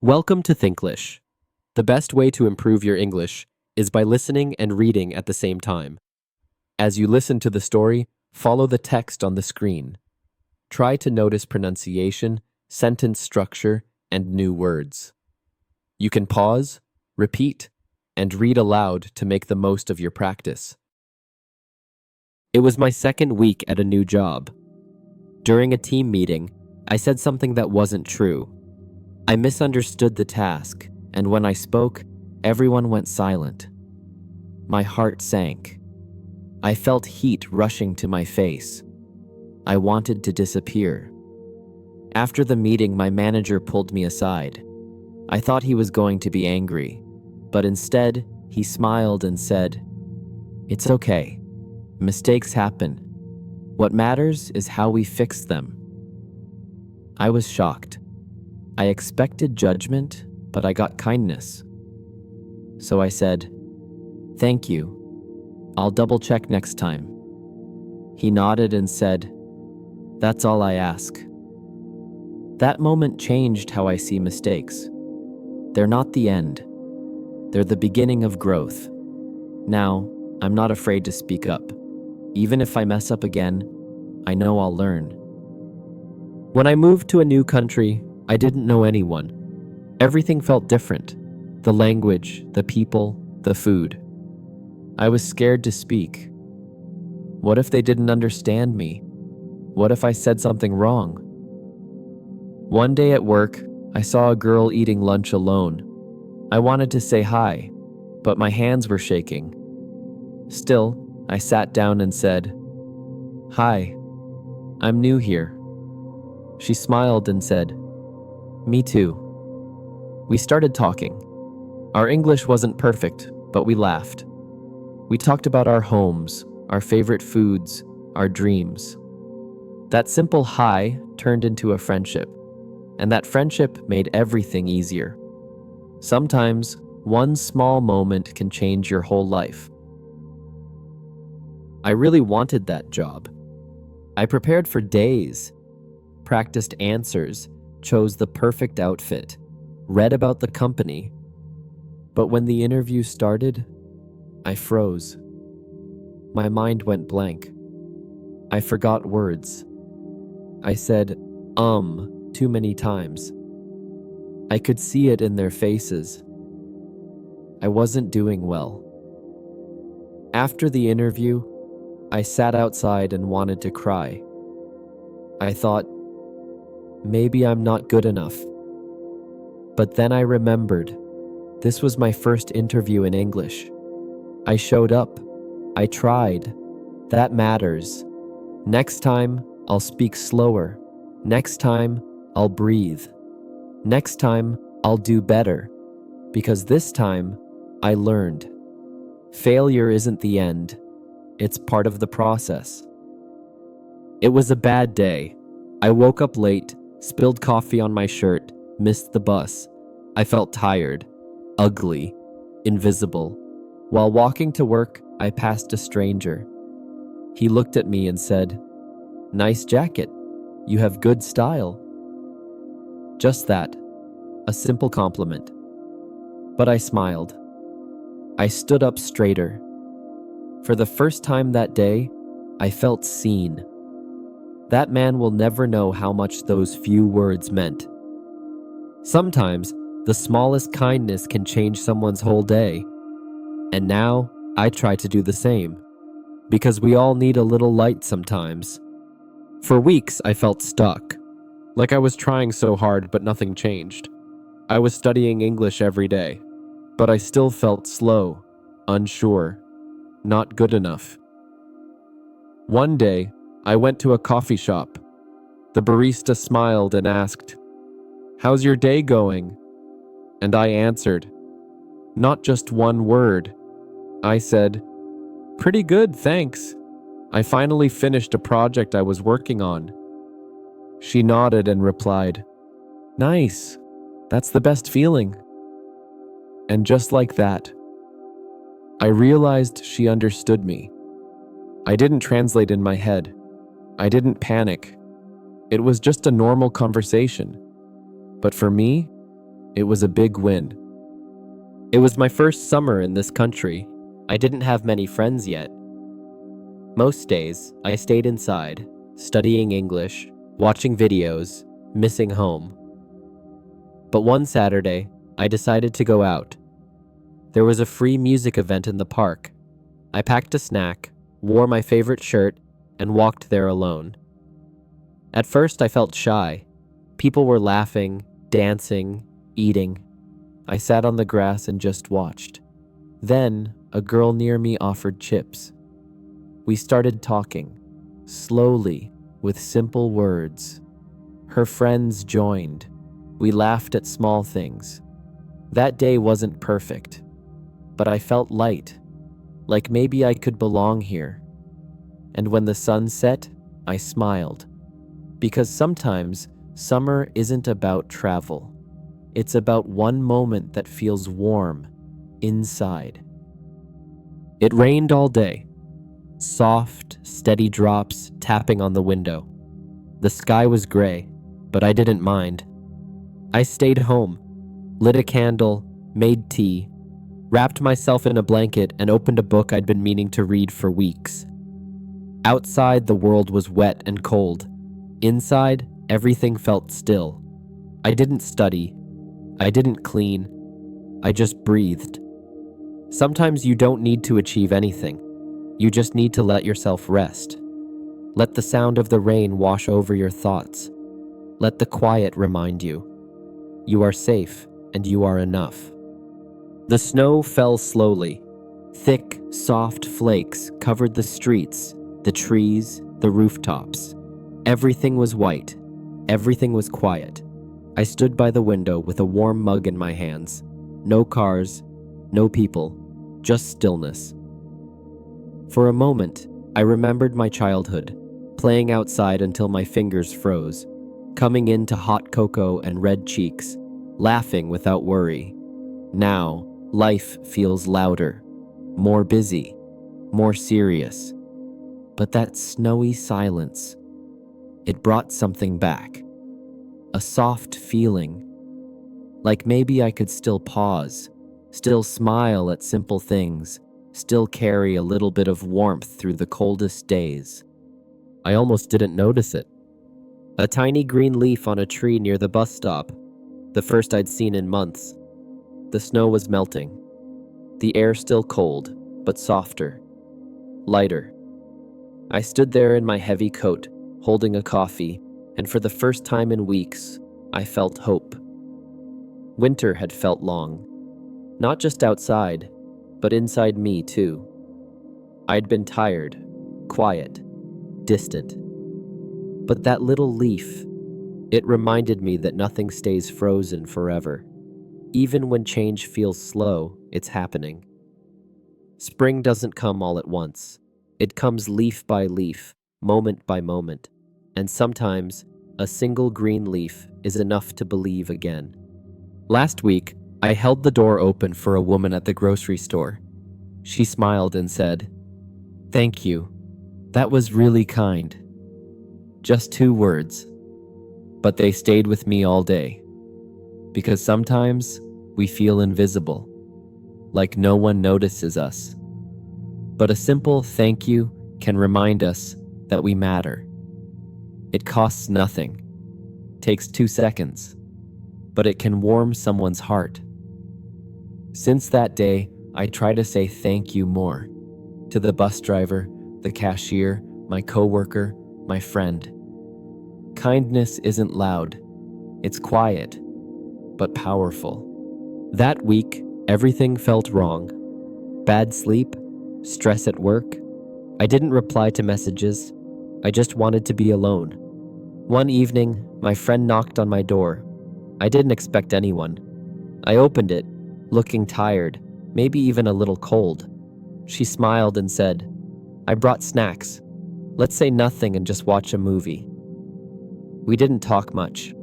Welcome to Thinklish. The best way to improve your English is by listening and reading at the same time. As you listen to the story, follow the text on the screen. Try to notice pronunciation, sentence structure, and new words. You can pause, repeat, and read aloud to make the most of your practice. It was my second week at a new job. During a team meeting, I said something that wasn't true. I misunderstood the task, and when I spoke, everyone went silent. My heart sank. I felt heat rushing to my face. I wanted to disappear. After the meeting, my manager pulled me aside. I thought he was going to be angry, but instead, he smiled and said, "It's okay. Mistakes happen. What matters is how we fix them." I was shocked. I expected judgment, but I got kindness. So I said, "Thank you. I'll double check next time." He nodded and said, "That's all I ask." That moment changed how I see mistakes. They're not the end. They're the beginning of growth. Now, I'm not afraid to speak up. Even if I mess up again, I know I'll learn. When I moved to a new country, I didn't know anyone. Everything felt different. The language, the people, the food. I was scared to speak. What if they didn't understand me? What if I said something wrong? One day at work, I saw a girl eating lunch alone. I wanted to say hi, but my hands were shaking. Still, I sat down and said, "Hi, I'm new here." She smiled and said, "Me too." We started talking. Our English wasn't perfect, but we laughed. We talked about our homes, our favorite foods, our dreams. That simple hi turned into a friendship, and that friendship made everything easier. Sometimes, one small moment can change your whole life. I really wanted that job. I prepared for days, practiced answers, chose the perfect outfit, read about the company. But when the interview started, I froze. My mind went blank. I forgot words. I said, too many times. I could see it in their faces. I wasn't doing well. After the interview, I sat outside and wanted to cry. I thought, maybe I'm not good enough. But then I remembered, this was my first interview in English. I showed up. I tried. That matters. Next time, I'll speak slower. Next time, I'll breathe. Next time, I'll do better. Because this time, I learned. Failure isn't the end. It's part of the process. It was a bad day. I woke up late, spilled coffee on my shirt, missed the bus. I felt tired, ugly, invisible. While walking to work, I passed a stranger. He looked at me and said, "Nice jacket. You have good style." Just that, a simple compliment. But I smiled. I stood up straighter. For the first time that day, I felt seen. That man will never know how much those few words meant. Sometimes, the smallest kindness can change someone's whole day. And now, I try to do the same. Because we all need a little light sometimes. For weeks, I felt stuck. Like I was trying so hard, but nothing changed. I was studying English every day. But I still felt slow, unsure, not good enough. One day, I went to a coffee shop. The barista smiled and asked, "How's your day going?" And I answered, not just one word. I said, "Pretty good, thanks. I finally finished a project I was working on." She nodded and replied, "Nice. That's the best feeling." And just like that, I realized she understood me. I didn't translate in my head. I didn't panic. It was just a normal conversation. But for me, It was a big win. It was my first summer in this country. I didn't have many friends yet. Most days, I stayed inside, studying English, watching videos, missing home. But one Saturday, I decided to go out. There was a free music event in the park. I packed a snack, wore my favorite shirt, and walked there alone. At first, I felt shy. People were laughing, dancing, eating. I sat on the grass and just watched. Then, a girl near me offered chips. We started talking, slowly, with simple words. Her friends joined. We laughed at small things. That day wasn't perfect, but I felt light, like maybe I could belong here. And when the sun set, I smiled. Because sometimes, summer isn't about travel. It's about one moment that feels warm, inside. It rained all day. Soft, steady drops tapping on the window. The sky was gray, but I didn't mind. I stayed home, lit a candle, made tea, wrapped myself in a blanket, and opened a book I'd been meaning to read for weeks. Outside, the world was wet and cold. Inside, everything felt still. I didn't study. I didn't clean. I just breathed. Sometimes you don't need to achieve anything. You just need to let yourself rest. Let the sound of the rain wash over your thoughts. Let the quiet remind you. You are safe and you are enough. The snow fell slowly. Thick, soft flakes covered the streets, the trees, the rooftops. Everything was white. Everything was quiet. I stood by the window with a warm mug in my hands. No cars, no people, just stillness. For a moment, I remembered my childhood, playing outside until my fingers froze, coming into hot cocoa and red cheeks, laughing without worry. Now, life feels louder, more busy, more serious. But that snowy silence, it brought something back. A soft feeling, like maybe I could still pause, still smile at simple things, still carry a little bit of warmth through the coldest days. I almost didn't notice it. A tiny green leaf on a tree near the bus stop, the first I'd seen in months. The snow was melting. The air still cold, but softer, lighter. I stood there in my heavy coat, holding a coffee, and for the first time in weeks, I felt hope. Winter had felt long, not just outside, but inside me too. I'd been tired, quiet, distant. But that little leaf, it reminded me that nothing stays frozen forever. Even when change feels slow, it's happening. Spring doesn't come all at once. It comes leaf by leaf, moment by moment. And sometimes, a single green leaf is enough to believe again. Last week, I held the door open for a woman at the grocery store. She smiled and said, "Thank you. That was really kind." Just 2 words. But they stayed with me all day. Because sometimes we feel invisible, like no one notices us. But a simple thank you can remind us that we matter. It costs nothing, takes 2 seconds, but it can warm someone's heart. Since that day, I try to say thank you more. To the bus driver, the cashier, my coworker, my friend. Kindness isn't loud. It's quiet, but powerful. That week, everything felt wrong. Bad sleep, stress at work. I didn't reply to messages. I just wanted to be alone. One evening, my friend knocked on my door. I didn't expect anyone. I opened it, looking tired, maybe even a little cold. She smiled and said, "I brought snacks. Let's say nothing and just watch a movie." We didn't talk much.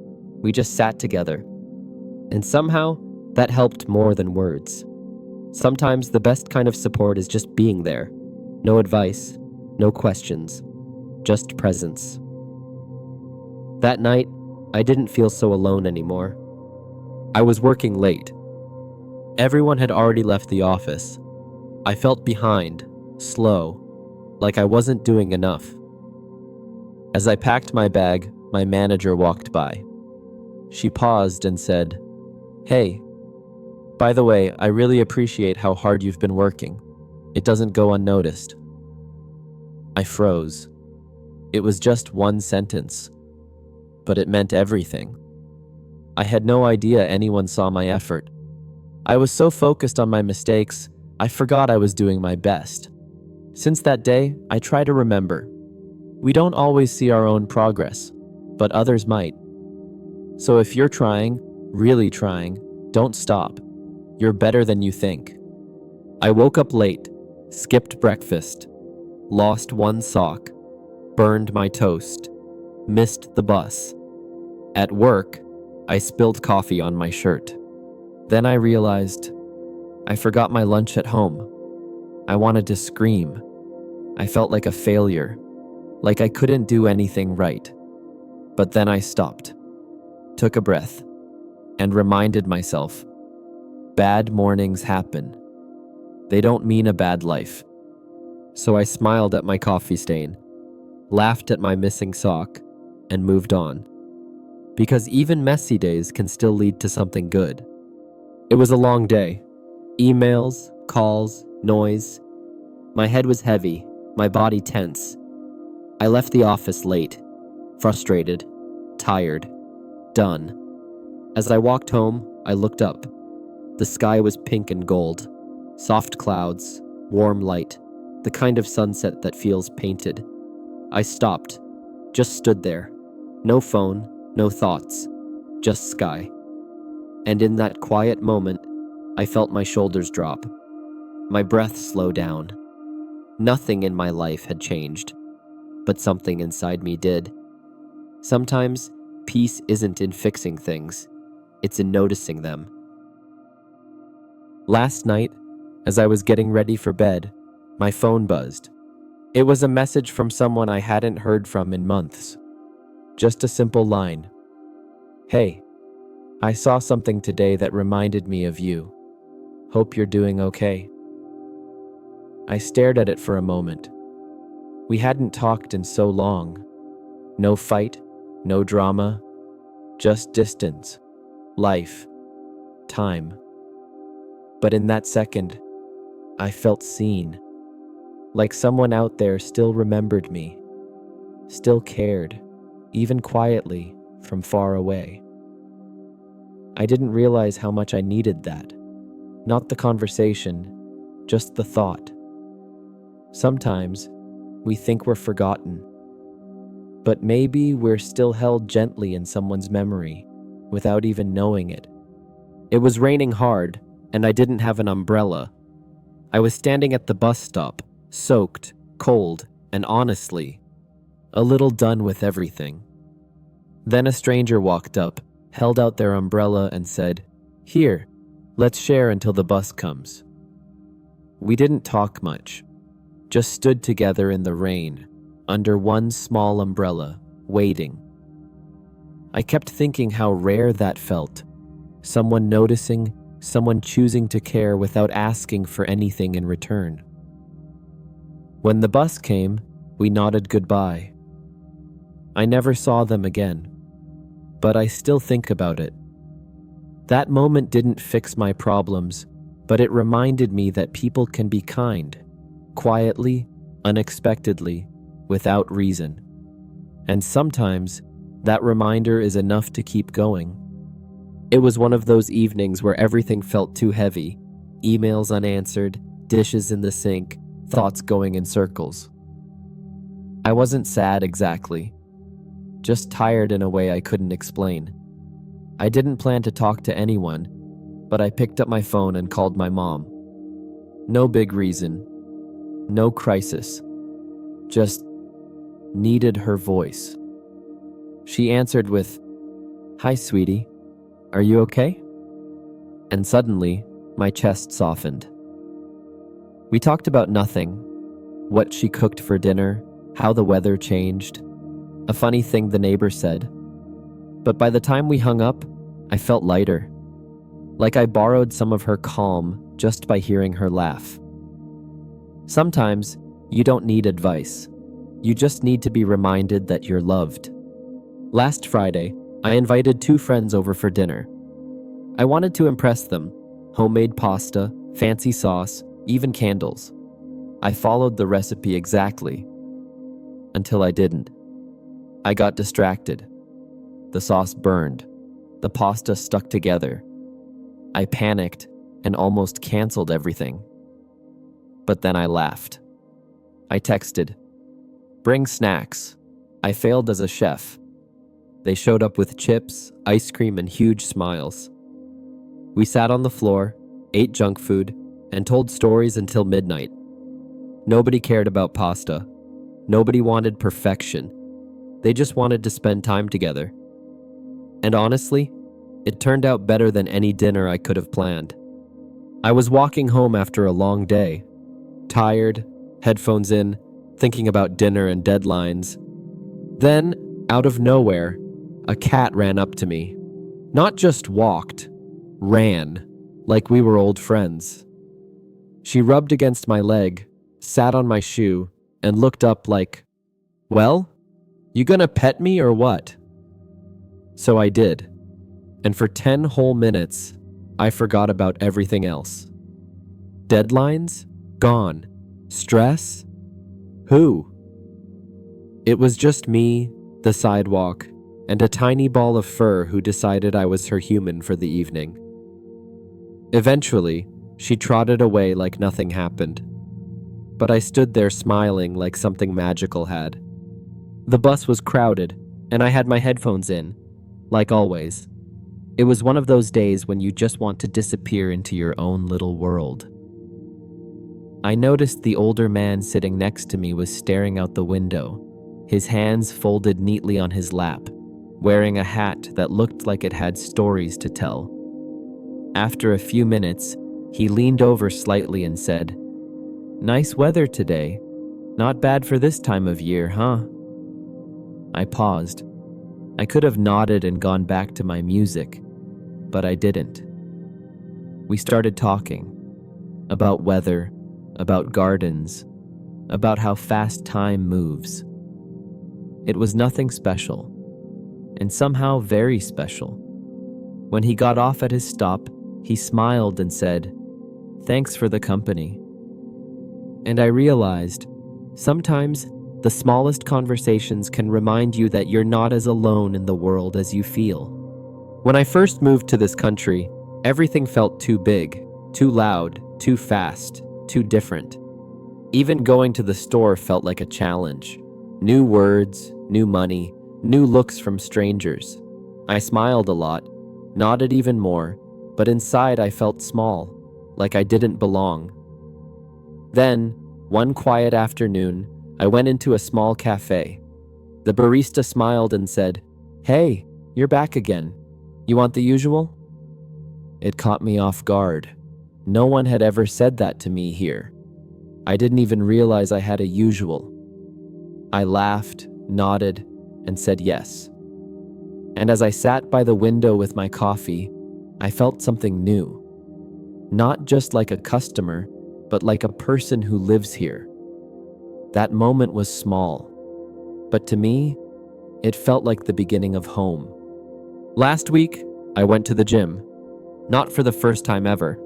We just sat together. And somehow, that helped more than words. Sometimes the best kind of support is just being there. No advice, no questions, just presence. That night, I didn't feel so alone anymore. I was working late. Everyone had already left the office. I felt behind, slow, like I wasn't doing enough. As I packed my bag, my manager walked by. She paused and said, "Hey, by the way, I really appreciate how hard you've been working. It doesn't go unnoticed." I froze. It was just one sentence, but it meant everything. I had no idea anyone saw my effort. I was so focused on my mistakes, I forgot I was doing my best. Since that day, I try to remember. We don't always see our own progress, but others might. So if you're trying, really trying, don't stop. You're better than you think. I woke up late, skipped breakfast, lost one sock, burned my toast, missed the bus. At work, I spilled coffee on my shirt. Then I realized I forgot my lunch at home. I wanted to scream. I felt like a failure, like I couldn't do anything right. But then I stopped, took a breath, and reminded myself, bad mornings happen. They don't mean a bad life. So I smiled at my coffee stain, laughed at my missing sock, and moved on. Because even messy days can still lead to something good. It was a long day. Emails, calls, noise. My head was heavy, my body tense. I left the office late, frustrated, tired, done. As I walked home, I looked up. The sky was pink and gold. Soft clouds, warm light, the kind of sunset that feels painted. I stopped, just stood there. No phone, no thoughts, just sky. And in that quiet moment, I felt my shoulders drop. My breath slow down. Nothing in my life had changed, but something inside me did. Sometimes, peace isn't in fixing things, it's in noticing them. Last night, as I was getting ready for bed, my phone buzzed. It was a message from someone I hadn't heard from in months. Just a simple line. "Hey, I saw something today that reminded me of you. Hope you're doing okay." I stared at it for a moment. We hadn't talked in so long. No fight, no drama, just distance, life, time. But in that second, I felt seen. Like someone out there still remembered me, still cared, even quietly, from far away. I didn't realize how much I needed that. Not the conversation, just the thought. Sometimes, we think we're forgotten. But maybe we're still held gently in someone's memory, without even knowing it. It was raining hard, and I didn't have an umbrella. I was standing at the bus stop, soaked, cold, and honestly, a little done with everything. Then a stranger walked up, held out their umbrella and said, "Here, let's share until the bus comes." We didn't talk much, just stood together in the rain, under one small umbrella, waiting. I kept thinking how rare that felt. Someone noticing, someone choosing to care without asking for anything in return. When the bus came, we nodded goodbye. I never saw them again, but I still think about it. That moment didn't fix my problems, but it reminded me that people can be kind, quietly, unexpectedly, without reason. And sometimes, that reminder is enough to keep going. It was one of those evenings where everything felt too heavy, emails unanswered, dishes in the sink, thoughts going in circles. I wasn't sad exactly, just tired in a way I couldn't explain. I didn't plan to talk to anyone, but I picked up my phone and called my mom. No big reason, no crisis, just needed her voice. She answered with, "Hi, sweetie, are you okay?" And suddenly, my chest softened. We talked about nothing, what she cooked for dinner, how the weather changed, a funny thing the neighbor said. But by the time we hung up, I felt lighter. like I borrowed some of her calm just by hearing her laugh. Sometimes you don't need advice. You just need to be reminded that you're loved. Last Friday, I invited 2 friends over for dinner. I wanted to impress them. Homemade pasta, fancy sauce, even candles. I followed the recipe exactly. Until I didn't. I got distracted. The sauce burned. The pasta stuck together. I panicked and almost canceled everything. But then I laughed. I texted, "Bring snacks." I failed as a chef. They showed up with chips, ice cream, and huge smiles. We sat on the floor, ate junk food, and told stories until midnight. Nobody cared about pasta. Nobody wanted perfection. They just wanted to spend time together. And honestly, it turned out better than any dinner I could have planned. I was walking home after a long day, tired, headphones in, thinking about dinner and deadlines. Then, out of nowhere, a cat ran up to me. Not just walked, ran, like we were old friends. She rubbed against my leg, sat on my shoe, and looked up like, "Well, you gonna pet me or what?" So I did. And for 10 whole minutes, I forgot about everything else. Deadlines? Gone. Stress? Who? It was just me, the sidewalk, and a tiny ball of fur who decided I was her human for the evening. Eventually, she trotted away like nothing happened. But I stood there smiling like something magical had. The bus was crowded, and I had my headphones in, like always. It was one of those days when you just want to disappear into your own little world. I noticed the older man sitting next to me was staring out the window, his hands folded neatly on his lap, wearing a hat that looked like it had stories to tell. After a few minutes, he leaned over slightly and said, "Nice weather today. Not bad for this time of year, huh?" I paused. I could have nodded and gone back to my music, but I didn't. We started talking about weather, about gardens, about how fast time moves. It was nothing special, and somehow very special. When he got off at his stop, he smiled and said, "Thanks for the company." And I realized, sometimes the smallest conversations can remind you that you're not as alone in the world as you feel. When I first moved to this country, everything felt too big, too loud, too fast, too different. Even going to the store felt like a challenge. New words, new money, new looks from strangers. I smiled a lot, nodded even more, but inside I felt small, like I didn't belong. Then, one quiet afternoon, I went into a small cafe. The barista smiled and said, "Hey, you're back again. You want the usual?" It caught me off guard. No one had ever said that to me here. I didn't even realize I had a usual. I laughed, nodded, and said yes. And as I sat by the window with my coffee, I felt something new. Not just like a customer, but like a person who lives here. That moment was small, but to me, it felt like the beginning of home. Last week, I went to the gym. Not for the first time ever,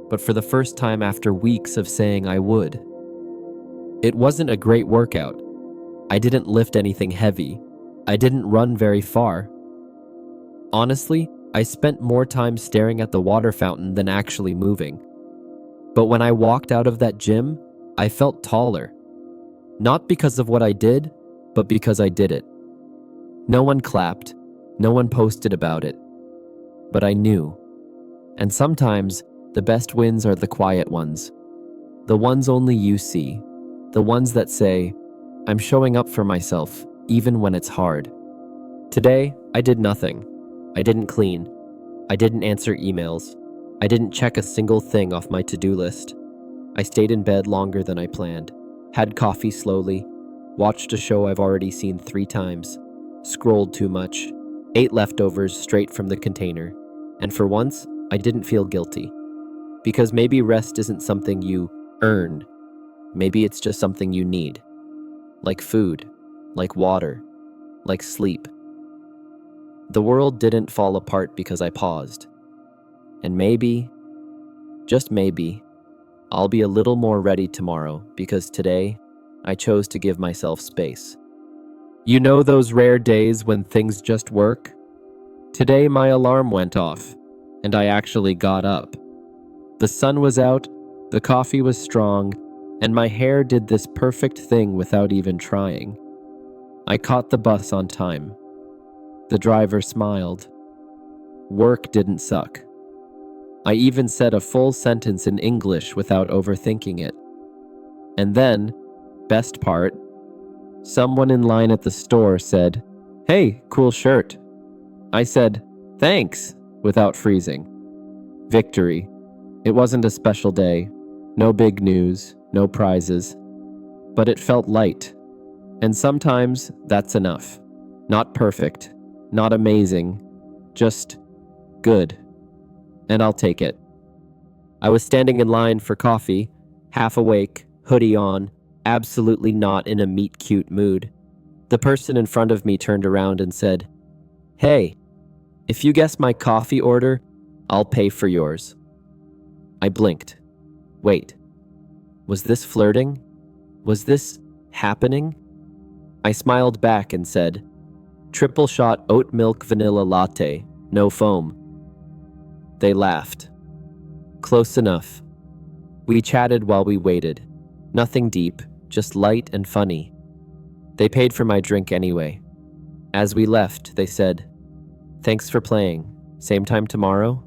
but for the first time after weeks of saying I would. It wasn't a great workout. I didn't lift anything heavy. I didn't run very far. Honestly, I spent more time staring at the water fountain than actually moving. But when I walked out of that gym, I felt taller. Not because of what I did, but because I did it. No one clapped. No one posted about it. But I knew. And sometimes, the best wins are the quiet ones. The ones only you see. The ones that say, "I'm showing up for myself, even when it's hard." Today, I did nothing. I didn't clean. I didn't answer emails. I didn't check a single thing off my to-do list. I stayed in bed longer than I planned, had coffee slowly, watched a show I've already seen 3 times, scrolled too much, ate leftovers straight from the container, and for once, I didn't feel guilty. Because maybe rest isn't something you earn. Maybe it's just something you need. Like food, like water, like sleep. The world didn't fall apart because I paused. And maybe, just maybe, I'll be a little more ready tomorrow because today I chose to give myself space. You know those rare days when things just work? Today my alarm went off, and I actually got up. The sun was out, the coffee was strong, and my hair did this perfect thing without even trying. I caught the bus on time. The driver smiled. Work didn't suck. I even said a full sentence in English without overthinking it. And then, best part, someone in line at the store said, "Hey, cool shirt." I said, "Thanks," without freezing. Victory. It wasn't a special day. No big news, no prizes. But it felt light. And sometimes that's enough. Not perfect, not amazing, just good. And I'll take it. I was standing in line for coffee, half awake, hoodie on, absolutely not in a meet-cute mood. The person in front of me turned around and said, "Hey, if you guess my coffee order, I'll pay for yours." I blinked. Wait, was this flirting? Was this happening? I smiled back and said, "Triple shot oat milk vanilla latte, no foam." They laughed. Close enough. We chatted while we waited. Nothing deep, just light and funny. They paid for my drink anyway. As we left, they said, "Thanks for playing. Same time tomorrow?"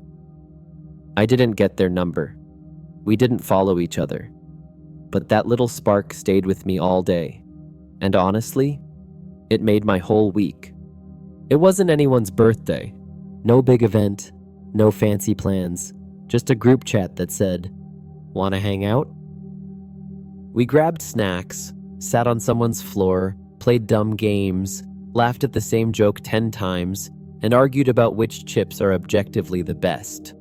I didn't get their number. We didn't follow each other. But that little spark stayed with me all day. And honestly, it made my whole week. It wasn't anyone's birthday. No big event, no fancy plans, just a group chat that said, "Wanna hang out?" We grabbed snacks, sat on someone's floor, played dumb games, laughed at the same joke 10 times, and argued about which chips are objectively the best.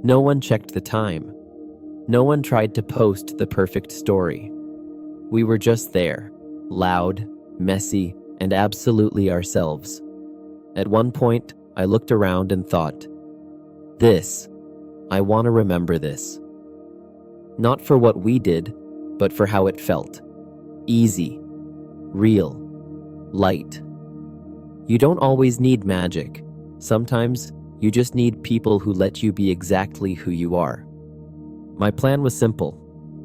No one checked the time. No one tried to post the perfect story. We were just there, loud, messy, and absolutely ourselves. At one point, I looked around and thought, I want to remember this. Not for what we did, but for how it felt. Easy, real, light. You don't always need magic. Sometimes you just need people who let you be exactly who you are. My plan was simple.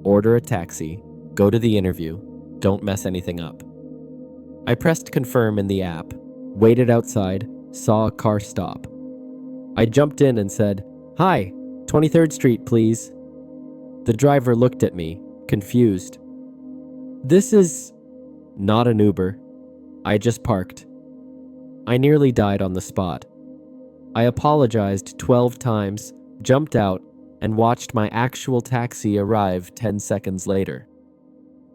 Order a taxi, go to the interview, don't mess anything up. I pressed confirm in the app, waited outside, saw a car stop. I jumped in and said, "Hi, 23rd Street, please." The driver looked at me, confused. "This is not an Uber. I just parked." I nearly died on the spot. I apologized 12 times, jumped out, and watched my actual taxi arrive 10 seconds later.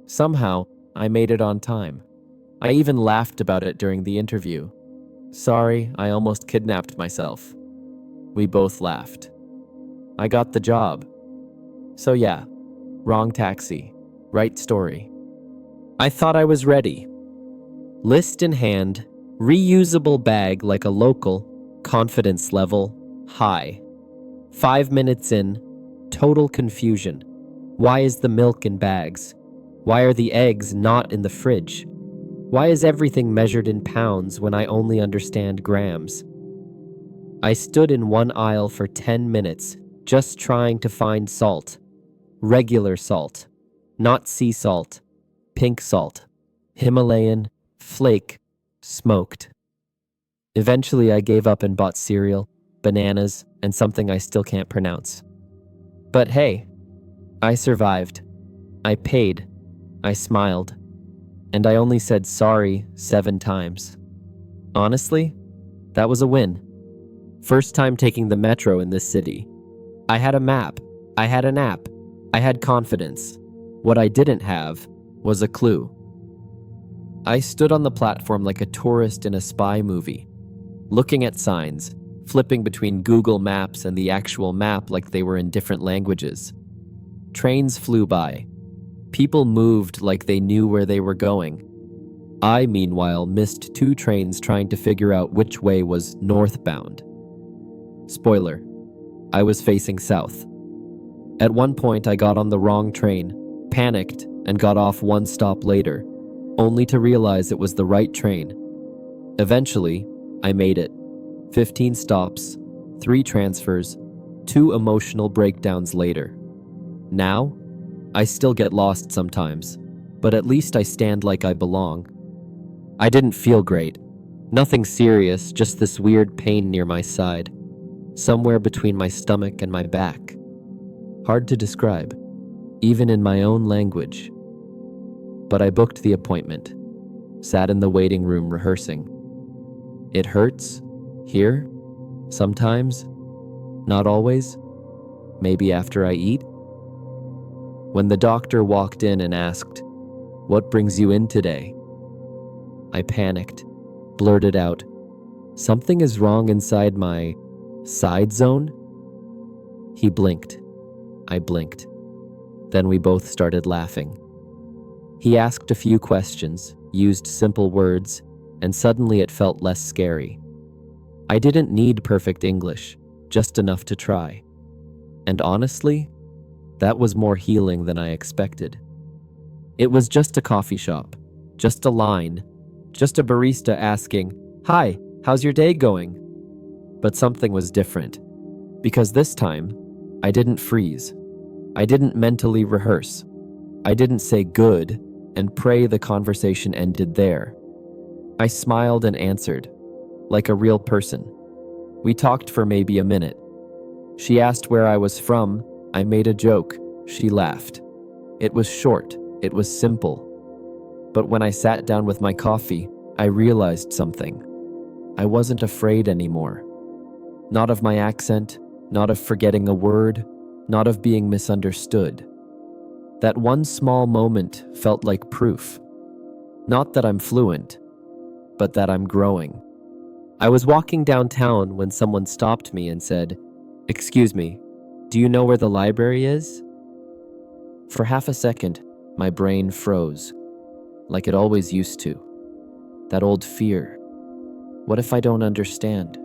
Somehow, I made it on time. I even laughed about it during the interview. Sorry, I almost kidnapped myself. We both laughed. I got the job. So yeah, wrong taxi, right story. I thought I was ready. List in hand, reusable bag like a local, confidence level, high. 5 minutes in, total confusion. Why is the milk in bags? Why are the eggs not in the fridge? Why is everything measured in pounds when I only understand grams? I stood in one aisle for 10 minutes, just trying to find salt. Regular salt, not sea salt, pink salt, Himalayan, flake, smoked. Eventually I gave up and bought cereal, bananas, and something I still can't pronounce. But hey, I survived. I paid. I smiled. And I only said sorry 7 times. Honestly, that was a win. First time taking the metro in this city. I had a map. I had an app. I had confidence. What I didn't have was a clue. I stood on the platform like a tourist in a spy movie, looking at signs, flipping between Google Maps and the actual map like they were in different languages. Trains flew by. People moved like they knew where they were going. I, meanwhile, missed 2 trains trying to figure out which way was northbound. Spoiler, I was facing south. At one point, I got on the wrong train, panicked, and got off 1 stop later, only to realize it was the right train. Eventually, I made it. 15 stops, 3 transfers, 2 emotional breakdowns later. Now, I still get lost sometimes, but at least I stand like I belong. I didn't feel great. Nothing serious, just this weird pain near my side, somewhere between my stomach and my back. Hard to describe, even in my own language. But I booked the appointment, sat in the waiting room rehearsing. It hurts, here, sometimes, not always, maybe after I eat. When the doctor walked in and asked, "What brings you in today?" I panicked, blurted out, "Something is wrong inside my side zone?" He blinked. I blinked. Then we both started laughing. He asked a few questions, used simple words, and suddenly it felt less scary. I didn't need perfect English, just enough to try. And honestly, that was more healing than I expected. It was just a coffee shop, just a line, just a barista asking, "Hi, how's your day going?" But something was different, because this time, I didn't freeze. I didn't mentally rehearse. I didn't say good and pray the conversation ended there. I smiled and answered, like a real person. We talked for maybe a minute. She asked where I was from. I made a joke. She laughed. It was short. It was simple. But when I sat down with my coffee, I realized something. I wasn't afraid anymore. Not of my accent, not of forgetting a word, not of being misunderstood. That one small moment felt like proof. Not that I'm fluent, but that I'm growing. I was walking downtown when someone stopped me and said, "Excuse me, do you know where the library is?" For half a second, my brain froze, like it always used to. That old fear. What if I don't understand?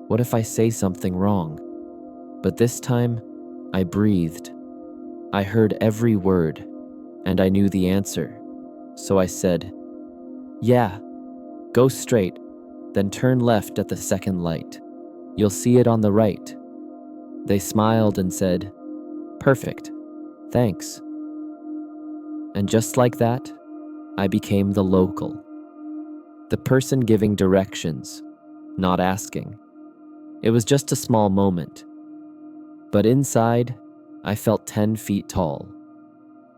What if I say something wrong? But this time, I breathed. I heard every word, and I knew the answer. So I said, "Yeah, go straight, then turn left at the second light. You'll see it on the right." They smiled and said, "Perfect, thanks." And just like that, I became the local. The person giving directions, not asking. It was just a small moment. But inside, I felt 10 feet tall.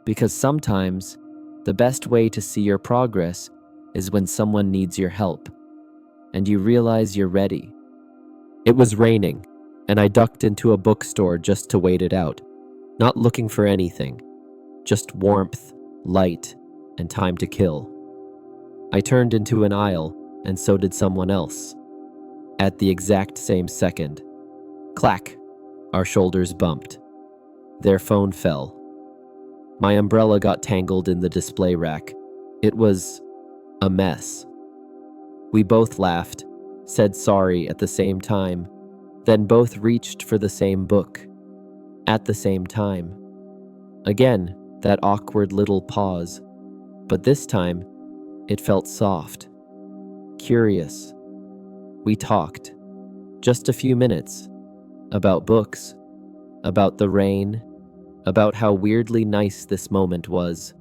Because sometimes, the best way to see your progress is when someone needs your help, and you realize you're ready. It was raining, and I ducked into a bookstore just to wait it out, not looking for anything, just warmth, light, and time to kill. I turned into an aisle, and so did someone else. At the exact same second, clack, our shoulders bumped. Their phone fell. My umbrella got tangled in the display rack. It was a mess. We both laughed, said sorry at the same time, then both reached for the same book. At the same time. Again, that awkward little pause. But this time, it felt soft. Curious. We talked. Just a few minutes. About books. About the rain. About how weirdly nice this moment was.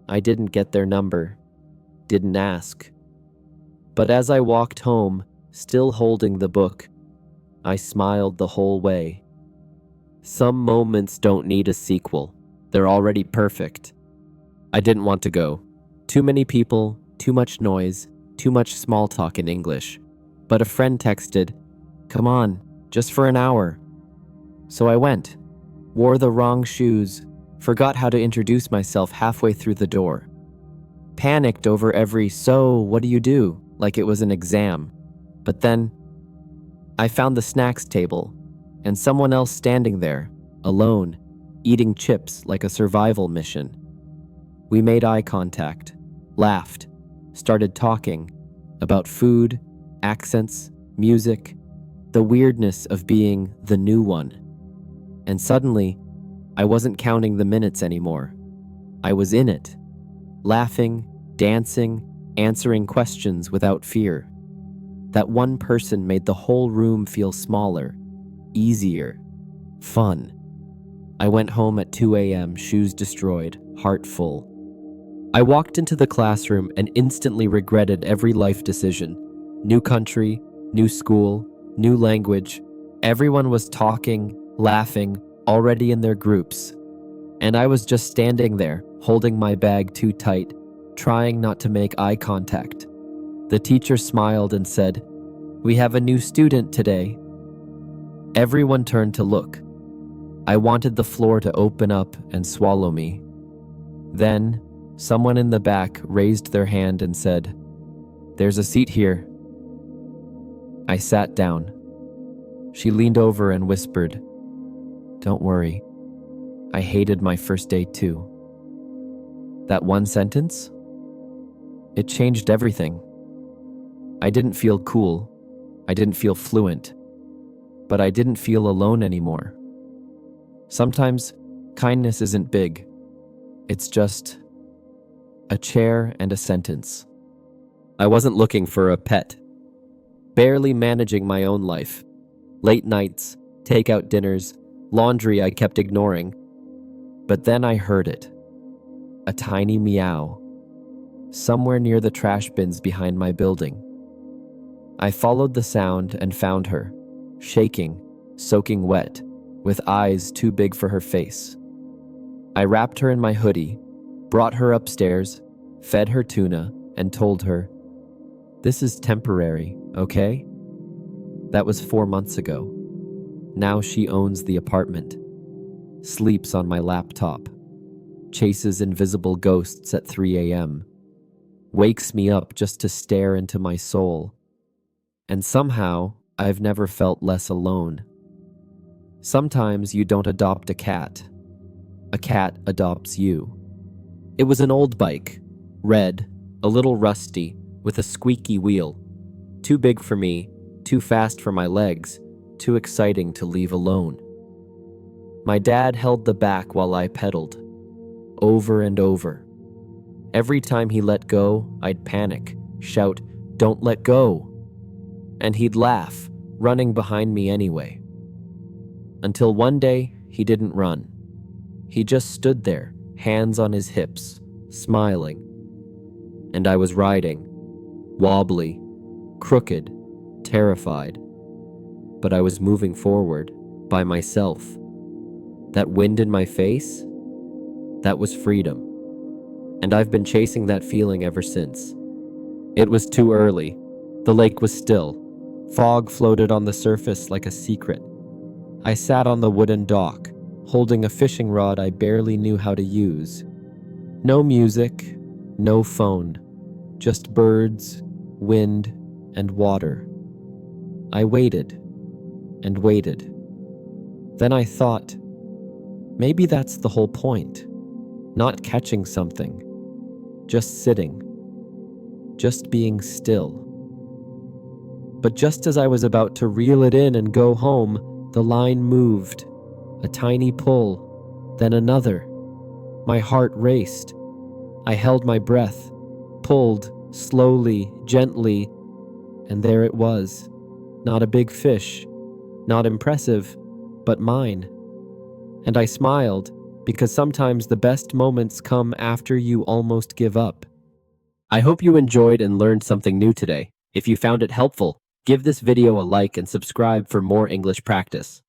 I didn't get their number. Didn't ask. But as I walked home, still holding the book, I smiled the whole way. Some moments don't need a sequel. They're already perfect. I didn't want to go. Too many people, too much noise, too much small talk in English. But a friend texted, "Come on, just for an hour." So I went. Wore the wrong shoes. Forgot how to introduce myself halfway through the door. Panicked over every "so, what do you do?" like it was an exam. But then, I found the snacks table, and someone else standing there, alone, eating chips like a survival mission. We made eye contact, laughed, started talking about food, accents, music, the weirdness of being the new one. And suddenly, I wasn't counting the minutes anymore. I was in it, laughing, dancing, answering questions without fear. That one person made the whole room feel smaller, easier, fun. I went home at 2 a.m., shoes destroyed, heart full. I walked into the classroom and instantly regretted every life decision. New country, new school, new language. Everyone was talking, laughing, already in their groups. And I was just standing there, holding my bag too tight, trying not to make eye contact. The teacher smiled and said, "We have a new student today." Everyone turned to look. I wanted the floor to open up and swallow me. Then, someone in the back raised their hand and said, "There's a seat here." I sat down. She leaned over and whispered, "Don't worry. I hated my first day too." That one sentence? It changed everything. I didn't feel cool. I didn't feel fluent. But I didn't feel alone anymore. Sometimes kindness isn't big. It's just a chair and a sentence. I wasn't looking for a pet. Barely managing my own life. Late nights, takeout dinners, laundry I kept ignoring. But then I heard it. A tiny meow. Somewhere near the trash bins behind my building. I followed the sound and found her, shaking, soaking wet, with eyes too big for her face. I wrapped her in my hoodie, brought her upstairs, fed her tuna, and told her, "This is temporary, okay?" That was 4 months ago. Now she owns the apartment, sleeps on my laptop, chases invisible ghosts at 3 a.m., wakes me up just to stare into my soul. And somehow, I've never felt less alone. Sometimes you don't adopt a cat adopts you. It was an old bike, red, a little rusty, with a squeaky wheel. Too big for me, too fast for my legs, too exciting to leave alone. My dad held the back while I pedaled, over and over. Every time he let go, I'd panic, shout, "Don't let go!" And he'd laugh, running behind me anyway. Until one day, he didn't run. He just stood there, hands on his hips, smiling. And I was riding, wobbly, crooked, terrified. But I was moving forward, by myself. That wind in my face? That was freedom. And I've been chasing that feeling ever since. It was too early. The lake was still. Fog floated on the surface like a secret. I sat on the wooden dock, holding a fishing rod I barely knew how to use. No music, no phone, just birds, wind, and water. I waited and waited. Then I thought, maybe that's the whole point. Not catching something, just sitting, just being still. But just as I was about to reel it in and go home, the line moved. A tiny pull, then another. My heart raced. I held my breath, pulled slowly, gently, and there it was. Not a big fish, not impressive, but mine. And I smiled, because sometimes the best moments come after you almost give up. I hope you enjoyed and learned something new today. If you found it helpful, give this video a like and subscribe for more English practice.